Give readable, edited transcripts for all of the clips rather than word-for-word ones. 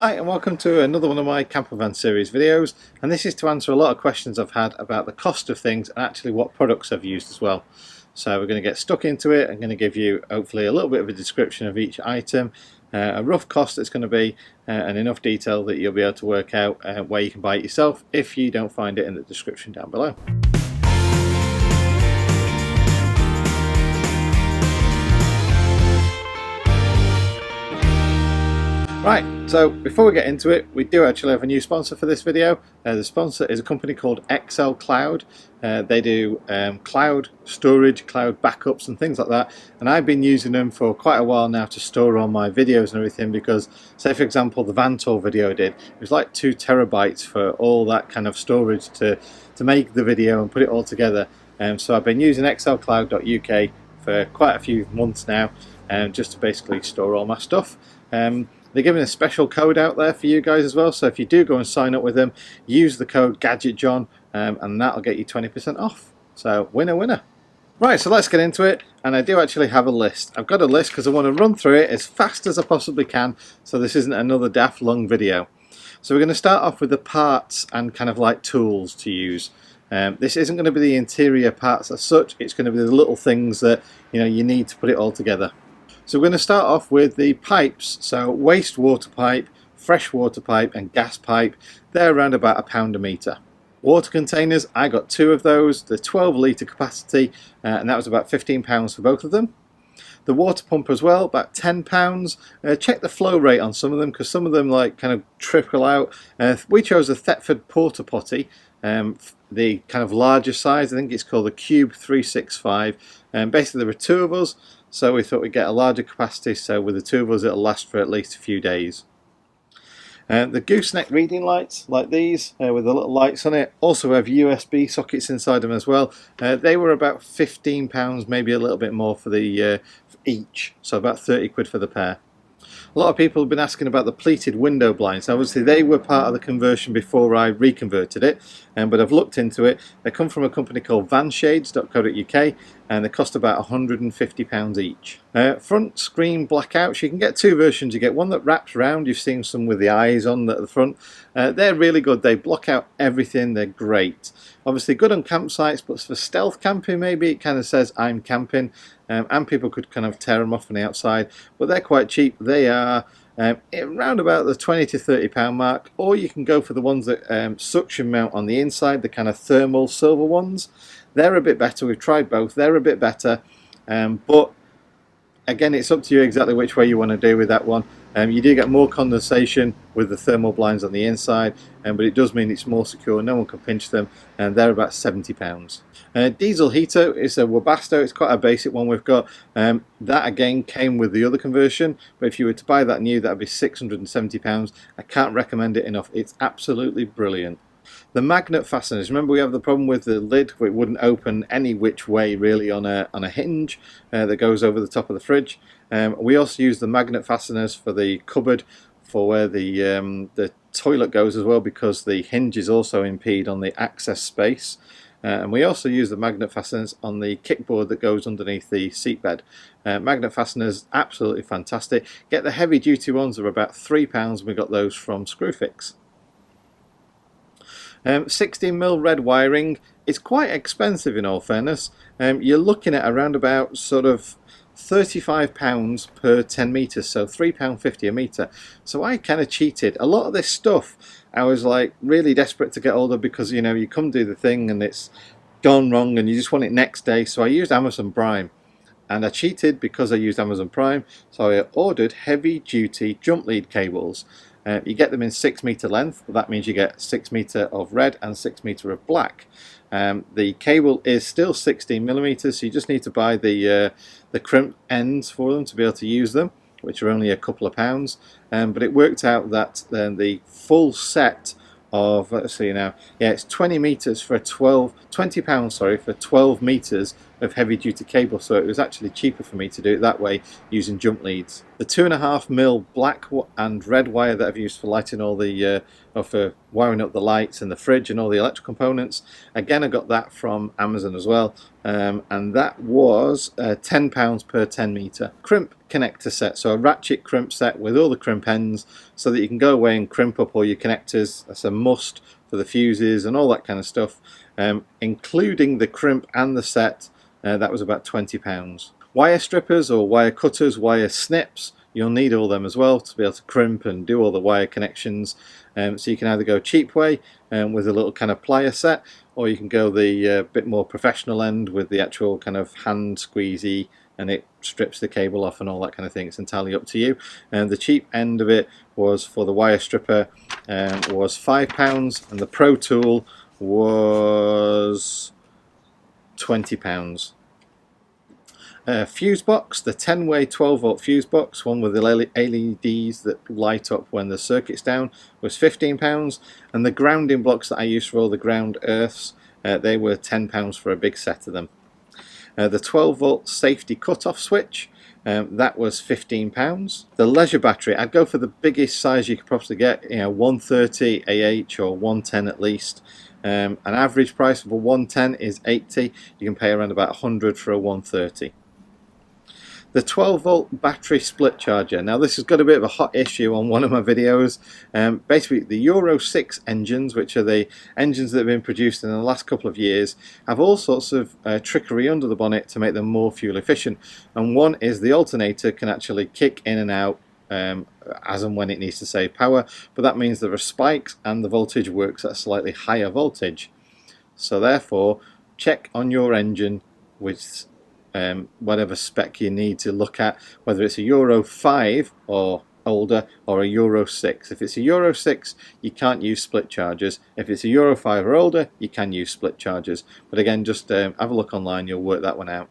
Hi and welcome to another one of my Campervan series videos, and this is to answer a lot of questions I've had about the cost of things and actually what products I've used as well. So we're going to get stuck into it. I'm going to give you hopefully a little bit of a description of each item, a rough cost it's going to be, and enough detail that you'll be able to work out where you can buy it yourself if you don't find it in the description down below. Right, so before we get into it, we do actually have a new sponsor for this video. The sponsor is a company called XL Cloud. They do cloud storage, cloud backups and things like that, and I've been using them for quite a while now to store all my videos and everything, because say for example the van tour video I did, it was like 2 terabytes for all that kind of storage to make the video and put it all together. So I've been using xlcloud.uk for quite a few months now, just to basically store all my stuff. They're giving a special code out there for you guys as well, so if you do go and sign up with them, use the code GadgetJohn, and that'll get you 20% off. So winner winner. Right, so let's get into it, and I do actually have a list. I've got a list because I want to run through it as fast as I possibly can, so this isn't another daft long video. So we're going to start off with the parts and kind of like tools to use. This isn't going to be the interior parts as such, it's going to be the little things that you need to put it all together. So we're going to start off with the pipes. So wastewater pipe, freshwater pipe and gas pipe, they're around about £1 a metre. Water containers, I got 2 of those, the 12 litre capacity, and that was about £15 for both of them. The water pump as well, about £10. Check the flow rate on some of them, because some of them like kind of trickle out. We chose a Thetford porta potty, the kind of larger size. I think it's called the Cube 365. Basically there were 2 of us, so we thought we'd get a larger capacity, so with the 2 of us it'll last for at least a few days. The gooseneck reading lights like these with the little lights on it also have USB sockets inside them as well. They were about £15, maybe a little bit more for the each, so about 30 quid for the pair. A lot of people have been asking about the pleated window blinds. Obviously they were part of the conversion before I reconverted it, but I've looked into it. They come from a company called vanshades.co.uk and they cost about £150 each. Front screen blackouts, you can get 2 versions. You get one that wraps around, you've seen some with the eyes on at the front. They're really good, they block out everything, they're great. Obviously good on campsites, but for stealth camping maybe it kind of says I'm camping, and people could kind of tear them off on the outside, but they're quite cheap. They are around about the £20 to £30 mark, or you can go for the ones that suction mount on the inside, the kind of thermal silver ones. They're a bit better. We've tried both, they're a bit better, but again it's up to you exactly which way you want to do with that one. You do get more condensation with the thermal blinds on the inside, but it does mean it's more secure, no one can pinch them, and they're about £70. Diesel heater is a Webasto, it's quite a basic one we've got. That again came with the other conversion, but if you were to buy that new, that would be £670. I can't recommend it enough, it's absolutely brilliant. The magnet fasteners, remember we have the problem with the lid where it wouldn't open any which way really on a hinge that goes over the top of the fridge. We also use the magnet fasteners for the cupboard for where the toilet goes as well, because the hinges also impede on the access space. And we also use the magnet fasteners on the kickboard that goes underneath the seatbed. Magnet fasteners, absolutely fantastic. Get the heavy duty ones, they're about £3, we got those from Screwfix. 16mm red wiring is quite expensive in all fairness. You're looking at around about sort of £35 per 10 metres, so £3.50 a metre. So I kind of cheated. A lot of this stuff I was like really desperate to get hold of, because you come do the thing and it's gone wrong and you just want it next day. So I used Amazon Prime, and I cheated because I used Amazon Prime. So I ordered heavy duty jump lead cables. You get them in 6 metre length, but that means you get 6 metre of red and 6 metre of black. The cable is still 16mm, so you just need to buy the crimp ends for them to be able to use them, which are only a couple of pounds. But it worked out that the full set of, let's see now, yeah, it's 20 metres for £20, sorry, for 12 metres of heavy duty cable, so it was actually cheaper for me to do it that way using jump leads. The 2.5mm black and red wire that I've used for lighting all the or for wiring up the lights and the fridge and all the electrical components, again I got that from Amazon as well, and that was £10 per 10 meter. Crimp connector set, so a ratchet crimp set with all the crimp ends so that you can go away and crimp up all your connectors. That's a must for the fuses and all that kind of stuff, including the crimp and the set. That was about £20. Wire strippers or wire cutters, wire snips, you'll need all them as well to be able to crimp and do all the wire connections. So you can either go cheap way with a little kind of plier set, or you can go the bit more professional end with the actual kind of hand squeezy, and it strips the cable off and all that kind of thing. It's entirely up to you. And the cheap end of it was for the wire stripper was £5, and the Pro Tool was £20. Fuse box, the 10-way 12-volt fuse box, one with the LEDs that light up when the circuit's down, was £15, and the grounding blocks that I use for all the ground earths, they were £10 for a big set of them. The 12-volt safety cut-off switch, that was £15. The leisure battery, I'd go for the biggest size you could possibly get, 130 AH or 110 at least. An average price of a 110 is 80. You can pay around about 100 for a 130. The 12-volt battery split charger. Now this has got a bit of a hot issue on one of my videos. Basically the Euro 6 engines, which are the engines that have been produced in the last couple of years, have all sorts of trickery under the bonnet to make them more fuel efficient. And one is the alternator can actually kick in and out as and when it needs to save power, but that means there are spikes and the voltage works at a slightly higher voltage. So therefore, check on your engine with whatever spec you need to look at, whether it's a Euro 5 or older or a Euro 6. If it's a Euro 6, you can't use split chargers. If it's a Euro 5 or older, you can use split chargers. But again, just have a look online, you'll work that one out.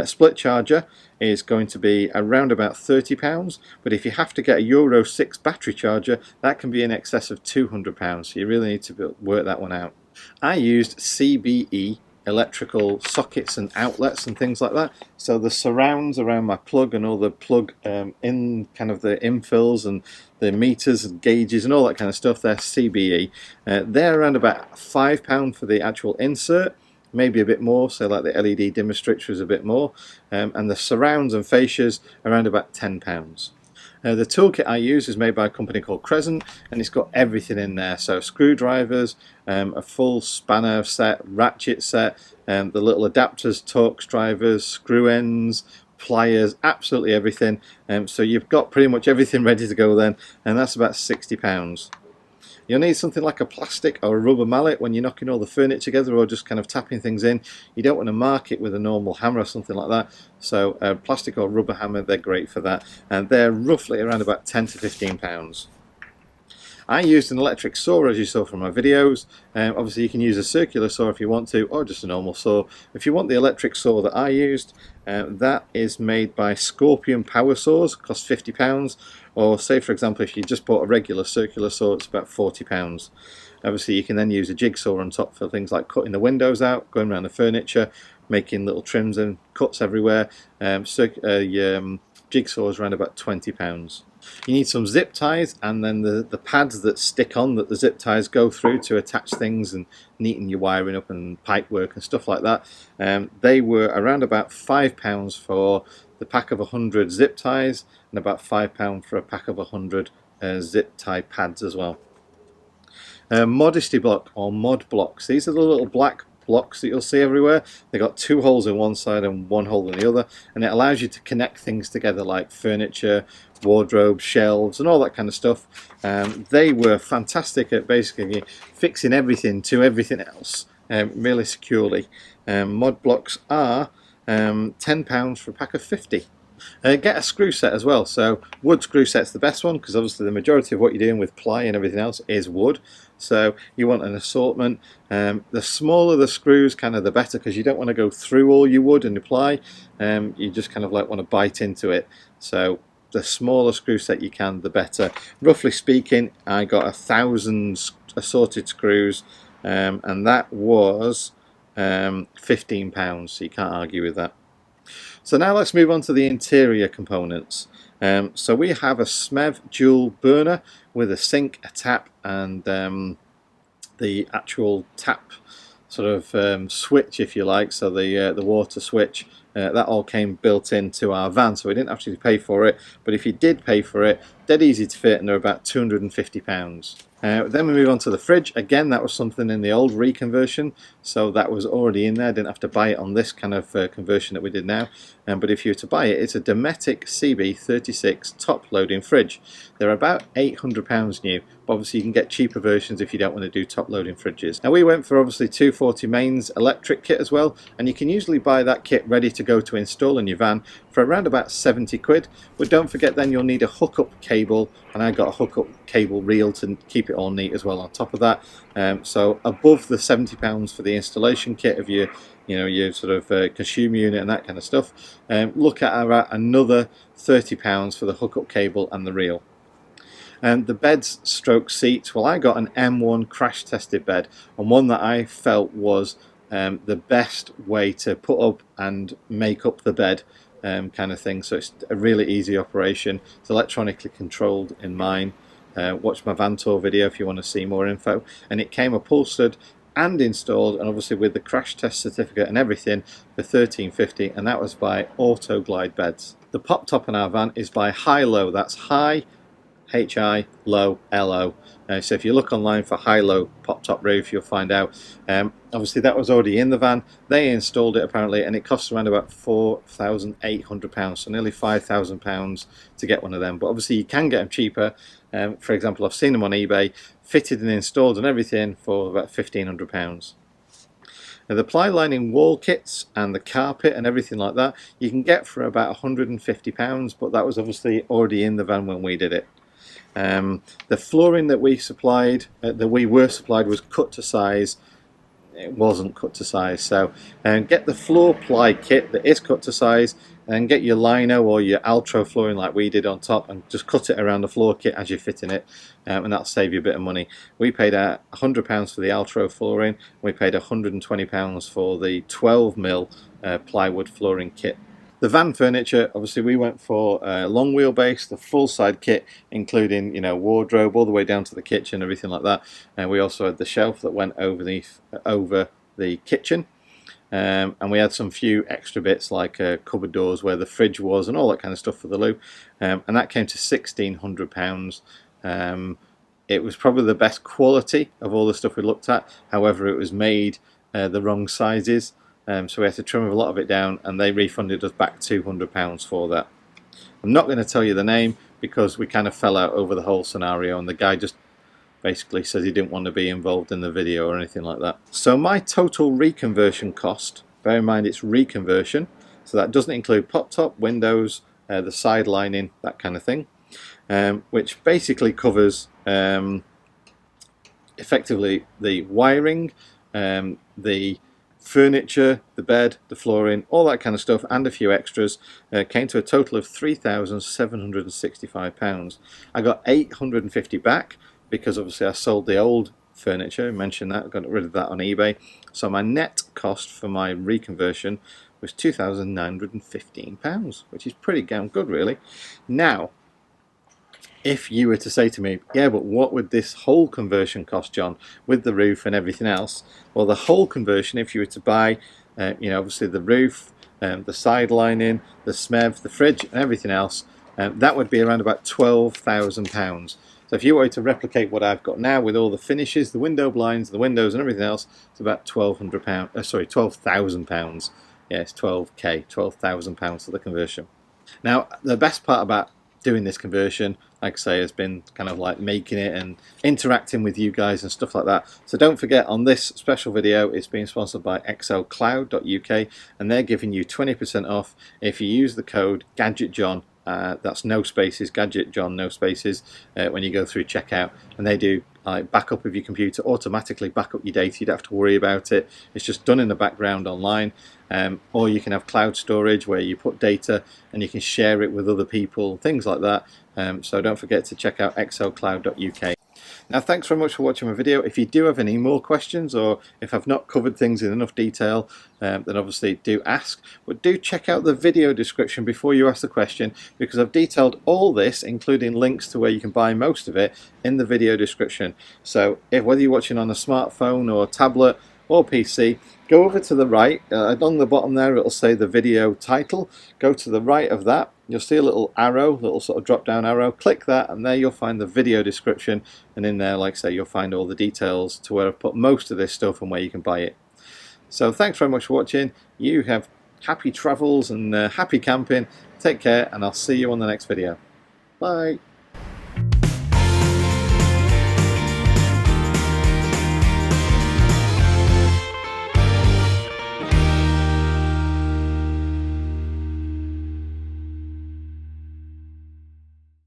Split charger is going to be around about £30, but if you have to get a Euro 6 battery charger, that can be in excess of £200, so you really need to work that one out. I used CBE electrical sockets and outlets and things like that, so the surrounds around my plug and all the plug in kind of the infills and the meters and gauges and all that kind of stuff, they're CBE. They're around about £5 for the actual insert, maybe a bit more, so like the LED dimmer strip is a bit more, and the surrounds and fascias around about £10. The toolkit I use is made by a company called Crescent, and it's got everything in there, so screwdrivers, a full spanner set, ratchet set, the little adapters, Torx drivers, screw ends, pliers, absolutely everything. So you've got pretty much everything ready to go then, and that's about £60. You'll need something like a plastic or a rubber mallet when you're knocking all the furniture together or just kind of tapping things in. You don't want to mark it with a normal hammer or something like that. So a plastic or rubber hammer, they're great for that. And they're roughly around about £10 to £15. I used an electric saw, as you saw from my videos. Obviously you can use a circular saw if you want to, or just a normal saw. If you want the electric saw that I used, that is made by Scorpion Power Saws, costs £50. Or say for example if you just bought a regular circular saw, it's about £40. Obviously you can then use a jigsaw on top for things like cutting the windows out, going around the furniture, making little trims and cuts everywhere. Jigsaw is around about £20. You need some zip ties and then the pads that stick on that the zip ties go through to attach things and neaten your wiring up and pipe work and stuff like that. They were around about £5 for the pack of 100 zip ties and about £5 for a pack of 100 zip tie pads as well. Modesty block or mod blocks. These are the little black blocks that you'll see everywhere. They've got two holes in one side and one hole in the other, and it allows you to connect things together like furniture, wardrobes, shelves and all that kind of stuff. They were fantastic at basically fixing everything to everything else really securely. Mod blocks are £10 for a pack of 50. Get a screw set as well, so wood screw set's the best one because obviously the majority of what you're doing with ply and everything else is wood, so you want an assortment. The smaller the screws kind of the better, because you don't want to go through all your wood and your ply, you just kind of like want to bite into it, so the smaller screw set you can, the better. Roughly speaking, I got 1,000 assorted screws, and that was £15, so you can't argue with that. So now let's move on to the interior components. So we have a SMEV dual burner with a sink, a tap, and the actual tap sort of switch, if you like, so the water switch. That all came built into our van, so we didn't actually pay for it, but if you did pay for it, dead easy to fit, and they're about £250. Then we move on to the fridge. Again, that was something in the old reconversion, so that was already in there. Didn't have to buy it on this kind of conversion that we did now. But if you were to buy it, it's a Dometic CB36 top loading fridge. They're about £800 new, but obviously you can get cheaper versions if you don't want to do top loading fridges. Now we went for obviously 240 mains electric kit as well, and you can usually buy that kit ready to go to install in your van for around about 70 quid. But don't forget, then you'll need a hookup cable, and I got a hookup cable reel to keep it all neat as well on top of that. So above the £70 for the installation kit of your your sort of consumer unit and that kind of stuff, look at another £30 for the hookup cable and the reel. The beds stroke seats, well, I got an M1 crash tested bed, and one that I felt was the best way to put up and make up the bed kind of thing. So it's a really easy operation. It's electronically controlled in mine. Watch my van tour video if you want to see more info. And it came upholstered and installed, and obviously with the crash test certificate and everything, for £13.50, and that was by Auto Glide Beds. The pop top in our van is by Hi-Lo. That's High, H-I, Low, L-O. So if you look online for high-low pop-top roof, you'll find out. Obviously that was already in the van. They installed it apparently, and it costs around about £4,800, so nearly £5,000 to get one of them. But obviously you can get them cheaper. For example, I've seen them on eBay, fitted and installed and everything, for about £1,500. Now the ply lining wall kits and the carpet and everything like that, you can get for about £150, but that was obviously already in the van when we did it. The flooring that we were supplied was cut to size. It wasn't cut to size, so get the floor ply kit that is cut to size, and get your lino or your altro flooring like we did on top, and just cut it around the floor kit as you're fitting it, and that'll save you a bit of money. We paid £100 for the altro flooring. We paid £120 for the 12mm plywood flooring kit. The van furniture, obviously we went for a long wheelbase, the full side kit, including wardrobe all the way down to the kitchen, everything like that. And we also had the shelf that went over the kitchen, and we had some few extra bits like cupboard doors where the fridge was and all that kind of stuff for the loo, and that came to £1,600. It was probably the best quality of all the stuff we looked at. However, it was made the wrong sizes. So we had to trim a lot of it down, and they refunded us back £200 for that. I'm not going to tell you the name because we kind of fell out over the whole scenario, and the guy just basically says he didn't want to be involved in the video or anything like that. So my total reconversion cost, bear in mind it's reconversion, so that doesn't include pop top, windows, the side lining, that kind of thing, which basically covers effectively the wiring, the furniture, the bed, the flooring, all that kind of stuff, and a few extras, came to a total of £3,765. I got £850 back because obviously I sold the old furniture, I mentioned that, I got rid of that on eBay. So my net cost for my reconversion was £2,915, which is pretty damn good really. Now, if you were to say to me, yeah, but what would this whole conversion cost, John, with the roof and everything else? Well, the whole conversion, if you were to buy, obviously the roof, the side lining, the SMEV, the fridge, and everything else, that would be around about £12,000. So if you wanted to replicate what I've got now with all the finishes, the window blinds, the windows, and everything else, it's about £12,000. Yeah, it's 12k, £12,000 for the conversion. Now, the best part about doing this conversion, like I say, has been kind of like making it and interacting with you guys and stuff like that. So don't forget, on this special video, it's being sponsored by xlcloud.uk, and they're giving you 20% off if you use the code GadgetJohn. That's no spaces, GadgetJohn, no spaces, when you go through checkout, and they do backup of your computer, automatically back up your data. You don't have to worry about it. It's just done in the background online. Or you can have cloud storage where you put data and you can share it with other people, things like that. So don't forget to check out xlcloud.uk. Now, thanks very much for watching my video. If you do have any more questions, or if I've not covered things in enough detail, then obviously do ask. But do check out the video description before you ask the question, because I've detailed all this, including links to where you can buy most of it, in the video description. So whether you're watching on a smartphone or tablet or PC, go over to the right. Along the bottom there, it'll say the video title. Go to the right of that. You'll see a little arrow, little sort of drop down arrow. Click that, and there you'll find the video description. And in there, like I say, you'll find all the details to where I've put most of this stuff and where you can buy it. So thanks very much for watching. You have happy travels and happy camping. Take care, and I'll see you on the next video. Bye.